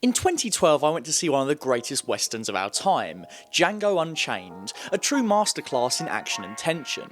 In 2012, I went to see one of the greatest westerns of our time, Django Unchained, a true masterclass in action and tension.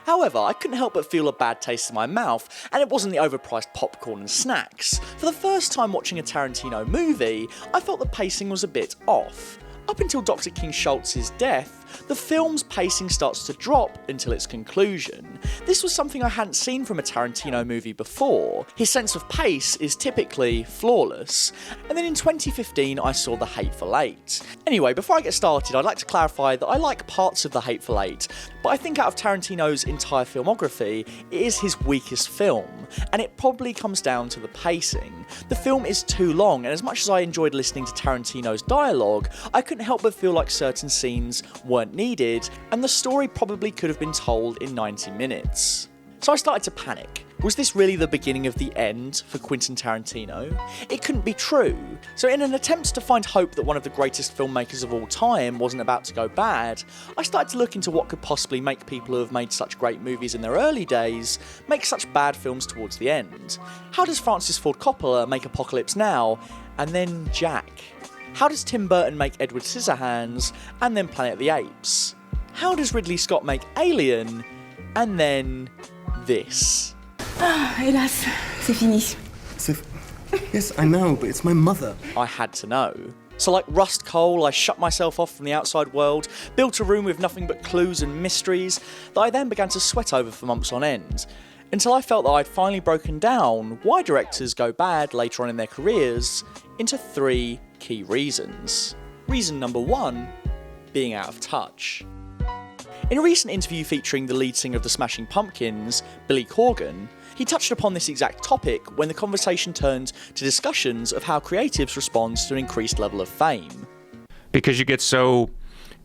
However, I couldn't help but feel a bad taste in my mouth, and it wasn't the overpriced popcorn and snacks. For the first time watching a Tarantino movie, I felt the pacing was a bit off. Up until Dr. King Schultz's death, the film's pacing starts to drop until its conclusion. This was something I hadn't seen from a Tarantino movie before. His sense of pace is typically flawless. And then in 2015 I saw The Hateful Eight. Anyway, before I get started, I'd like to clarify that I like parts of The Hateful Eight, but I think out of Tarantino's entire filmography, it is his weakest film, and it probably comes down to the pacing. The film is too long, and as much as I enjoyed listening to Tarantino's dialogue, I couldn't help but feel like certain scenes weren't needed, and the story probably could have been told in 90 minutes. So I started to panic. Was this really the beginning of the end for Quentin Tarantino? It couldn't be true. So in an attempt to find hope that one of the greatest filmmakers of all time wasn't about to go bad, I started to look into what could possibly make people who have made such great movies in their early days make such bad films towards the end. How does Francis Ford Coppola make Apocalypse Now, and then Jack? How does Tim Burton make Edward Scissorhands, and then Planet of the Apes? How does Ridley Scott make Alien, and then this? Hélas, c'est fini. Yes, I know, but it's my mother. I had to know. So like Rust Cole, I shut myself off from the outside world, built a room with nothing but clues and mysteries that I then began to sweat over for months on end, until I felt that I'd finally broken down why directors go bad later on in their careers into 3 key reasons. Reason number 1, being out of touch. In a recent interview featuring the lead singer of the Smashing Pumpkins, Billy Corgan, he touched upon this exact topic when the conversation turned to discussions of how creatives respond to an increased level of fame. Because you get so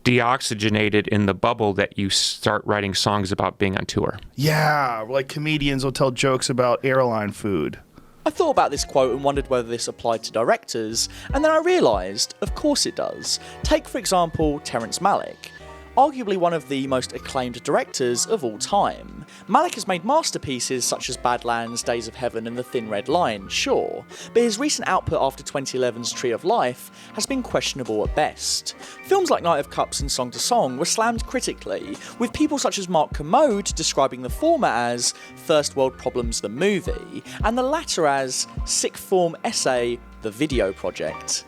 deoxygenated in the bubble that you start writing songs about being on tour. Yeah, like comedians will tell jokes about airline food. I thought about this quote and wondered whether this applied to directors, and then I realised, of course it does. Take, for example, Terrence Malick. Arguably one of the most acclaimed directors of all time. Malick has made masterpieces such as Badlands, Days of Heaven and The Thin Red Line, sure, but his recent output after 2011's Tree of Life has been questionable at best. Films like Night of Cups and Song to Song were slammed critically, with people such as Mark Kermode describing the former as First World Problems the movie, and the latter as Sick Form Essay the Video Project.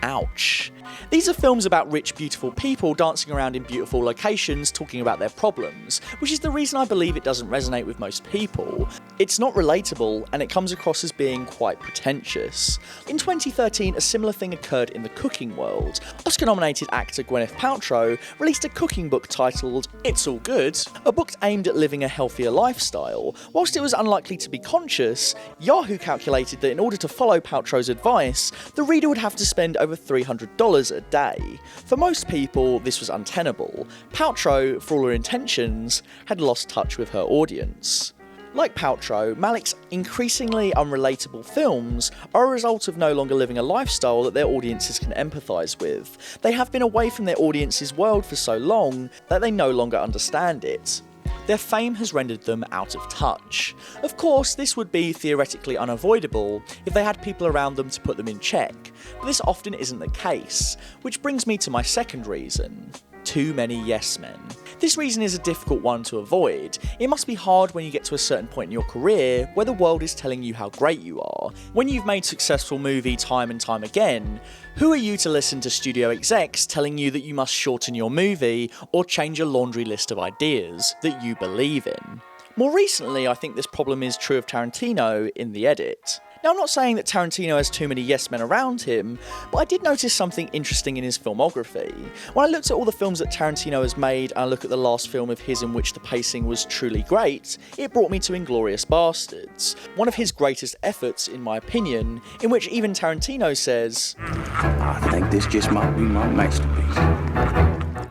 Ouch. These are films about rich, beautiful people dancing around in beautiful locations talking about their problems, which is the reason I believe it doesn't resonate with most people. It's not relatable, and it comes across as being quite pretentious. In 2013, a similar thing occurred in the cooking world. Oscar-nominated actor Gwyneth Paltrow released a cooking book titled It's All Good, a book aimed at living a healthier lifestyle. Whilst it was unlikely to be conscious, Yahoo calculated that in order to follow Paltrow's advice, the reader would have to spend over $300 a day. For most people, this was untenable. Paltrow, for all her intentions, had lost touch with her audience. Like Paltrow, Malick's increasingly unrelatable films are a result of no longer living a lifestyle that their audiences can empathise with. They have been away from their audience's world for so long that they no longer understand it. Their fame has rendered them out of touch. Of course, this would be theoretically unavoidable if they had people around them to put them in check, but this often isn't the case, which brings me to my second reason. Too many yes men. This reason is a difficult one to avoid. It must be hard when you get to a certain point in your career where the world is telling you how great you are. When you've made successful movie time and time again, who are you to listen to studio execs telling you that you must shorten your movie or change a laundry list of ideas that you believe in? More recently, I think this problem is true of Tarantino in The Edit. Now, I'm not saying that Tarantino has too many yes men around him, but I did notice something interesting in his filmography. When I looked at all the films that Tarantino has made and I look at the last film of his in which the pacing was truly great, it brought me to Inglourious Basterds, one of his greatest efforts in my opinion, in which even Tarantino says, "I think this just might be my masterpiece."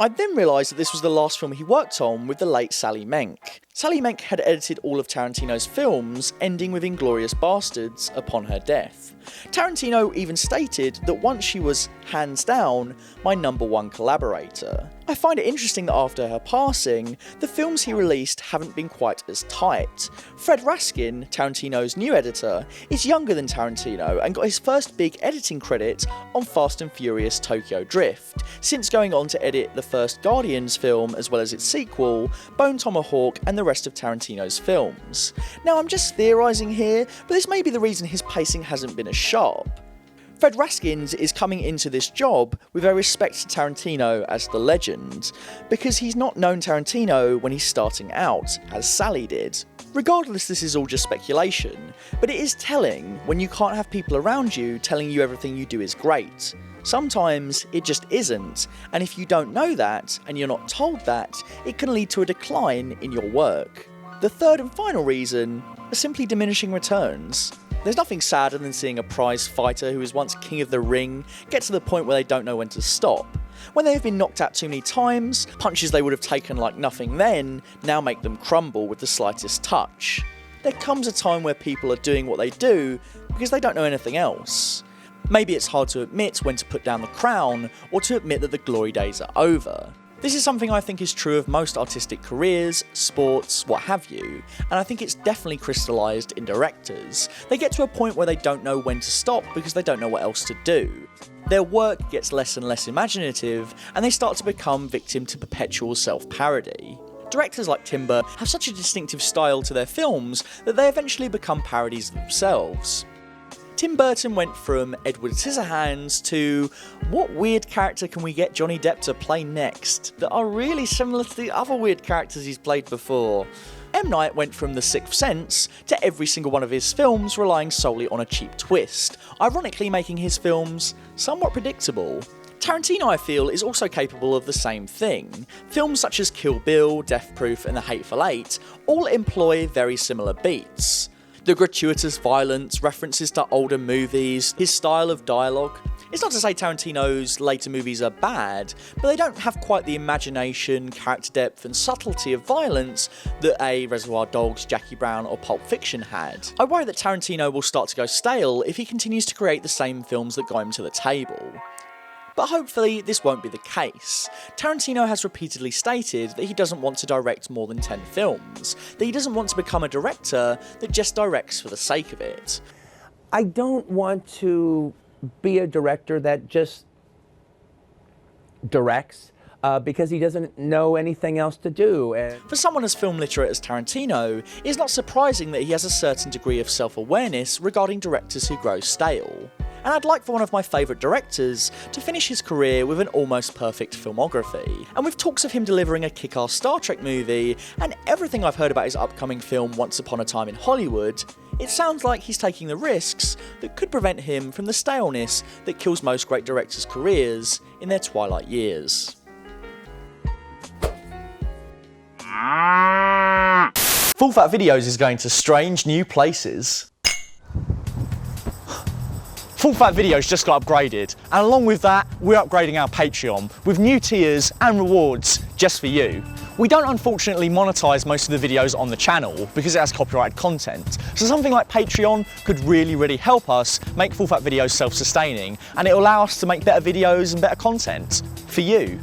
I then realised that this was the last film he worked on with the late Sally Menke. Sally Menke had edited all of Tarantino's films, ending with Inglourious Basterds upon her death. Tarantino even stated that once she was, hands down, my #1 collaborator. I find it interesting that after her passing, the films he released haven't been quite as tight. Fred Raskin, Tarantino's new editor, is younger than Tarantino and got his first big editing credit on Fast and Furious Tokyo Drift, since going on to edit the first Guardians film as well as its sequel, Bone Tomahawk, and the rest of Tarantino's films. Now I'm just theorising here, but this may be the reason his pacing hasn't been as sharp. Fred Raskins is coming into this job with a respect to Tarantino as the legend, because he's not known Tarantino when he's starting out, as Sally did. Regardless, this is all just speculation, but it is telling when you can't have people around you telling you everything you do is great. Sometimes it just isn't, and if you don't know that, and you're not told that, it can lead to a decline in your work. The third and final reason are simply diminishing returns. There's nothing sadder than seeing a prize fighter who was once king of the ring get to the point where they don't know when to stop. When they have been knocked out too many times, punches they would have taken like nothing then now make them crumble with the slightest touch. There comes a time where people are doing what they do because they don't know anything else. Maybe it's hard to admit when to put down the crown, or to admit that the glory days are over. This is something I think is true of most artistic careers, sports, what have you, and I think it's definitely crystallised in directors. They get to a point where they don't know when to stop because they don't know what else to do. Their work gets less and less imaginative, and they start to become victim to perpetual self-parody. Directors like Tim Burton have such a distinctive style to their films that they eventually become parodies of themselves. Tim Burton went from Edward Scissorhands to what weird character can we get Johnny Depp to play next that are really similar to the other weird characters he's played before. M. Night went from The Sixth Sense to every single one of his films relying solely on a cheap twist, ironically making his films somewhat predictable. Tarantino, I feel, is also capable of the same thing. Films such as Kill Bill, Death Proof, and The Hateful Eight all employ very similar beats. The gratuitous violence, references to older movies, his style of dialogue. It's not to say Tarantino's later movies are bad, but they don't have quite the imagination, character depth, and subtlety of violence that a Reservoir Dogs, Jackie Brown, or Pulp Fiction had. I worry that Tarantino will start to go stale if he continues to create the same films that got him to the table. But hopefully this won't be the case. Tarantino has repeatedly stated that he doesn't want to direct more than 10 films, that he doesn't want to become a director that just directs for the sake of it. I don't want to be a director that just directs because he doesn't know anything else to do. For someone as film literate as Tarantino, it's not surprising that he has a certain degree of self-awareness regarding directors who grow stale. And I'd like for one of my favourite directors to finish his career with an almost perfect filmography. And with talks of him delivering a kick-ass Star Trek movie, and everything I've heard about his upcoming film Once Upon a Time in Hollywood, it sounds like he's taking the risks that could prevent him from the staleness that kills most great directors' careers in their twilight years. Full Fat Videos is going to strange new places. Full Fat Videos just got upgraded, and along with that, we're upgrading our Patreon with new tiers and rewards just for you. We don't unfortunately monetize most of the videos on the channel because it has copyrighted content, so something like Patreon could really help us make Full Fat Videos self-sustaining, and it'll allow us to make better videos and better content for you.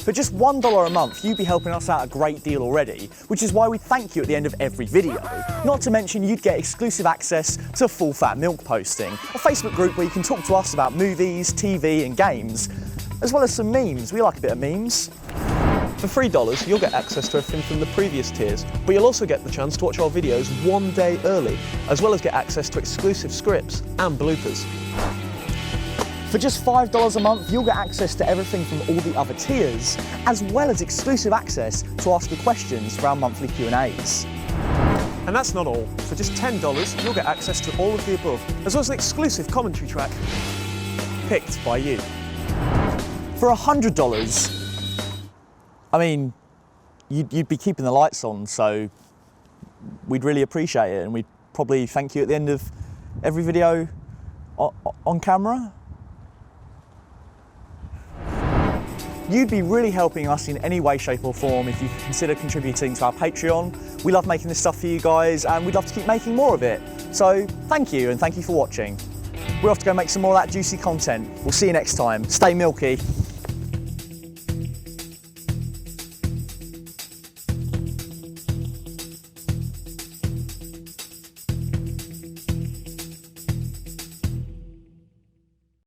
For just $1 a month, you'd be helping us out a great deal already, which is why we thank you at the end of every video. Not to mention you'd get exclusive access to Full Fat Milk Posting, a Facebook group where you can talk to us about movies, TV and games, as well as some memes. We like a bit of memes. For $3, you'll get access to everything from the previous tiers, but you'll also get the chance to watch our videos one day early, as well as get access to exclusive scripts and bloopers. For just $5 a month, you'll get access to everything from all the other tiers, as well as exclusive access to ask the questions for our monthly Q&As. And that's not all. For just $10, you'll get access to all of the above, as well as an exclusive commentary track picked by you. For $100, I mean, you'd be keeping the lights on, so we'd really appreciate it, and we'd probably thank you at the end of every video on camera. You'd be really helping us in any way, shape or form if you could consider contributing to our Patreon. We love making this stuff for you guys and we'd love to keep making more of it. So thank you and thank you for watching. We're off to go make some more of that juicy content. We'll see you next time. Stay milky.